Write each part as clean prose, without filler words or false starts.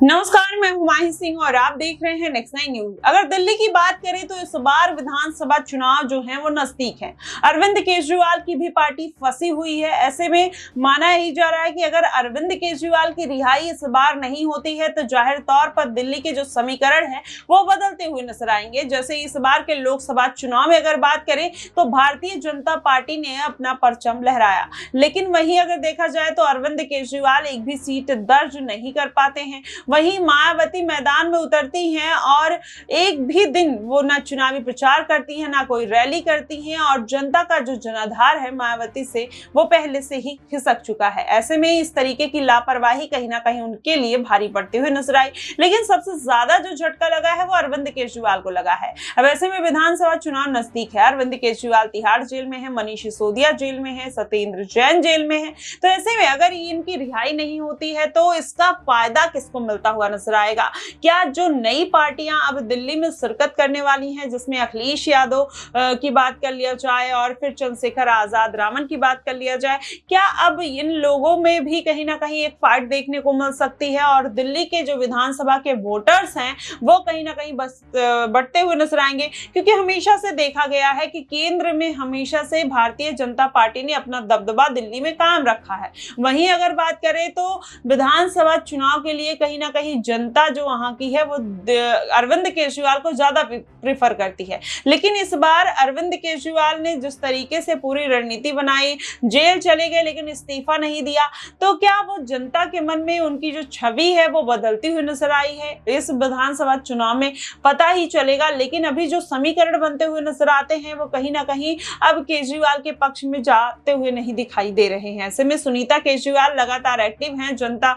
नमस्कार, मैं हुमायूं सिंह और आप देख रहे हैं नेक्स्ट 9 न्यूज। अगर दिल्ली की बात करें तो इस बार विधानसभा चुनाव जो है वो नजदीक है। अरविंद केजरीवाल की भी पार्टी फंसी हुई है। ऐसे में माना ही जा रहा है कि अगर अरविंद केजरीवाल की रिहाई इस बार नहीं होती है तो जाहिर तौर पर दिल्ली के जो समीकरण है वो बदलते हुए नजर आएंगे। जैसे इस बार के लोकसभा चुनाव में अगर बात करें तो भारतीय जनता पार्टी ने अपना परचम लहराया, लेकिन वहीं अगर देखा जाए तो अरविंद केजरीवाल एक भी सीट दर्ज नहीं कर पाते हैं। वहीं मायावती मैदान में उतरती हैं और एक भी दिन वो ना चुनावी प्रचार करती हैं, ना कोई रैली करती हैं और जनता का जो जनाधार है मायावती से वो पहले से ही खिसक चुका है। ऐसे में इस तरीके की लापरवाही कहीं ना कहीं उनके लिए भारी पड़ते हुए नजर आई। लेकिन सबसे ज्यादा जो झटका लगा है वो अरविंद केजरीवाल को लगा है। अब ऐसे में विधानसभा चुनाव नजदीक है। अरविंद केजरीवाल तिहाड़ जेल में है, मनीष सिसोदिया जेल में है, सत्येंद्र जैन जेल में है। तो ऐसे में अगर इनकी रिहाई नहीं होती है तो इसका फायदा किसको मिलता हुआ नजर आएगा? क्या जो नई पार्टियां अब दिल्ली में शिरकत करने वाली हैं, जिसमें अखिलेश यादव की बात कर लिया जाए और फिर चंद्रशेखर आजाद रामन की बात कर लिया जाए, क्या अब इन लोगों में भी कहीं ना कहीं एक फाइट देखने को मिल सकती है और दिल्ली के जो विधानसभा के वोटर्स हैं वो कहीं ना कहीं बस बढ़ते हुए नजर आएंगे? क्योंकि हमेशा से देखा गया है कि केंद्र में हमेशा से भारतीय जनता पार्टी ने अपना दबदबा दिल्ली में कायम रखा है। वहीं अगर बात करें तो विधानसभा चुनाव के लिए कहीं ना कहीं जनता जो वहां की है वो अरविंद केजरीवाल को ज्यादा प्रेफर करती है। लेकिन इस बार अरविंद केजरीवाल ने जिस तरीके से पूरी रणनीति बनाई, जेल चले गए लेकिन इस्तीफा नहीं दिया, तो क्या वो जनता के मन में उनकी जो छवि है वो बदलती हुई नजर आई है? इस विधानसभा चुनाव में पता ही चलेगा। लेकिन अभी जो समीकरण बनते हुए नजर आते हैं वो कहीं ना कहीं अब केजरीवाल के पक्ष में जाते हुए नहीं दिखाई दे रहे हैं। ऐसे में सुनीता केजरीवाल लगातार एक्टिव हैं, जनता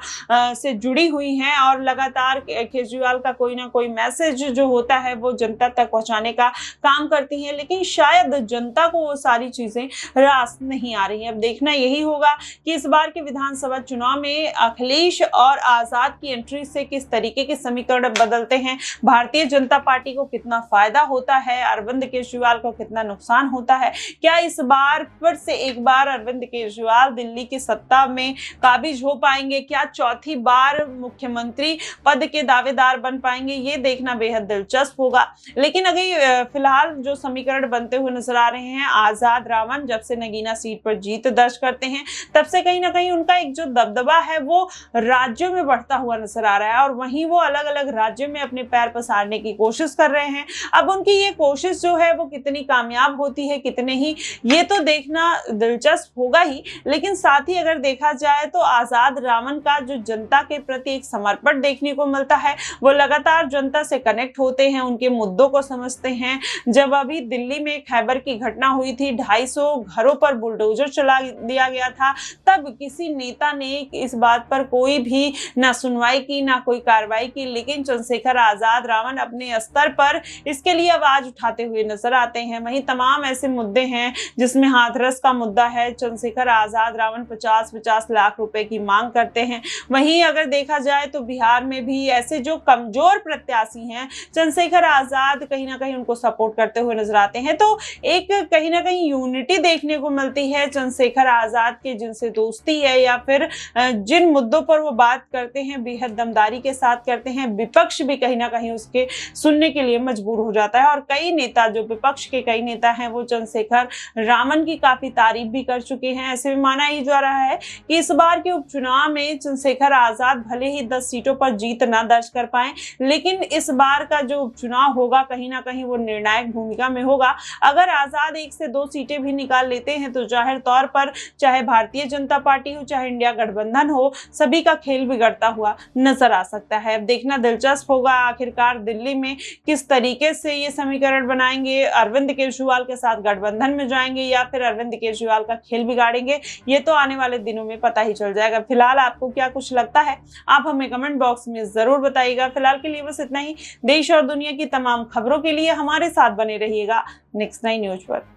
से जुड़ी हुई हैं और लगातार केजरीवाल का कोई ना कोई मैसेज जो होता है वो जनता तक पहुंचाने का काम करती हैं। लेकिन शायद जनता को वो सारी चीजें रास नहीं आ रही हैं। अब देखना यही होगा कि इस बार के विधानसभा चुनाव में अखिलेश और आजाद की एंट्री से किस तरीके के समीकरण बदलते हैं, भारतीय जनता पार्टी को कितना फायदा होता है, अरविंद केजरीवाल को कितना नुकसान होता है। क्या इस बार फिर से एक बार अरविंद केजरीवाल दिल्ली की सत्ता में काबिज हो पाएंगे? क्या चौथी बार मुख्यमंत्री पद के दावेदार बन पाएंगे? ये देखना बेहद दिलचस्प होगा। लेकिन अगर फिलहाल जो समीकरण बनते हुए नजर आ रहे हैं, आजाद रामन जब से नगीना सीट पर जीत दर्ज करते हैं तब से कहीं ना कहीं उनका एक जो दबदबा है वो राज्यों में बढ़ता हुआ नजर आ रहा है और वहीं वो अलग अलग राज्यों में अपने पैर पसारने की कोशिश कर रहे हैं। अब उनकी ये कोशिश जो है वो कितनी कामयाब होती है, कितने ही, ये तो देखना दिलचस्प होगा ही। लेकिन साथ ही अगर देखा जाए तो आजाद रामन का जो जनता के प्रति एक समर्पण देखने को मिलता है, वो लगातार जनता से कनेक्ट होते हैं, उनके मुद्दों को समझते हैं। जब अभी दिल्ली में खैबर की घटना हुई थी, 250 घरों पर बुलडोजर चला दिया गया था, तब किसी नेता ने इस बात पर कोई भी ना सुनवाई की, ना कोई कार्रवाई की। लेकिन चंद्रशेखर आजाद रामन अपने स्तर पर इसके लिए आवाज उठाते हुए नजर आते हैं। वहीं तमाम ऐसे मुद्दे हैं जिसमें हाथरस का मुद्दा है, चंद्रशेखर आजाद रामन 50-50 लाख रुपए की मांग करते हैं। वहीं अगर देखा जाए तो बिहार में भी ऐसे जो कमजोर प्रत्याशी हैं, चंद्रशेखर आजाद कहीं ना कहीं उनको सपोर्ट करते हुए नजर आते हैं। तो एक कहीं ना कहीं यूनिटी देखने को मिलती है चंद्रशेखर आजाद के जिनसे दोस्ती है या फिर जिन मुद्दों पर वो बात करते हैं बेहद दमदारी के साथ करते हैं। विपक्ष भी कहीं ना कहीं उसके सुनने के लिए मजबूर हो जाता है और कई नेता, जो विपक्ष के कई नेता हैं, वो चंद्रशेखर रामन की काफी तारीफ भी कर चुके हैं। ऐसे में माना ही जा रहा है कि इस बार के उपचुनाव में चंद्रशेखर आजाद भले ही 10 सीटों पर जीत ना दर्ज कर पाए, लेकिन इस बार का जो उपचुनाव होगा कहीं ना कहीं वो निर्णायक भूमिका में होगा। अगर आजाद 1 से 2 सीटें भी निकाल लेते हैं तो जाहिर तौर पर चाहे भारतीय जनता पार्टी हो चाहे इंडिया गठबंधन हो, सभी का खेल बिगड़ता हुआ नजर आ सकता है। अब देखना दिलचस्प होगा आखिरकार दिल्ली में किस तरीके से ये समीकरण बनाएंगे, अरविंद केजरीवाल के साथ गठबंधन में जाएंगे या फिर अरविंद केजरीवाल का खेल बिगाड़ेंगे। ये तो आने वाले दिनों में पता ही चल जाएगा। फिलहाल आपको क्या कुछ लगता है आप हमें कमेंट बॉक्स में जरूर बताइएगा। फिलहाल के लिए बस इतना ही। देश और दुनिया की तमाम खबरों के लिए हमारे साथ बने रहिएगा नेक्स्ट 9 न्यूज पर।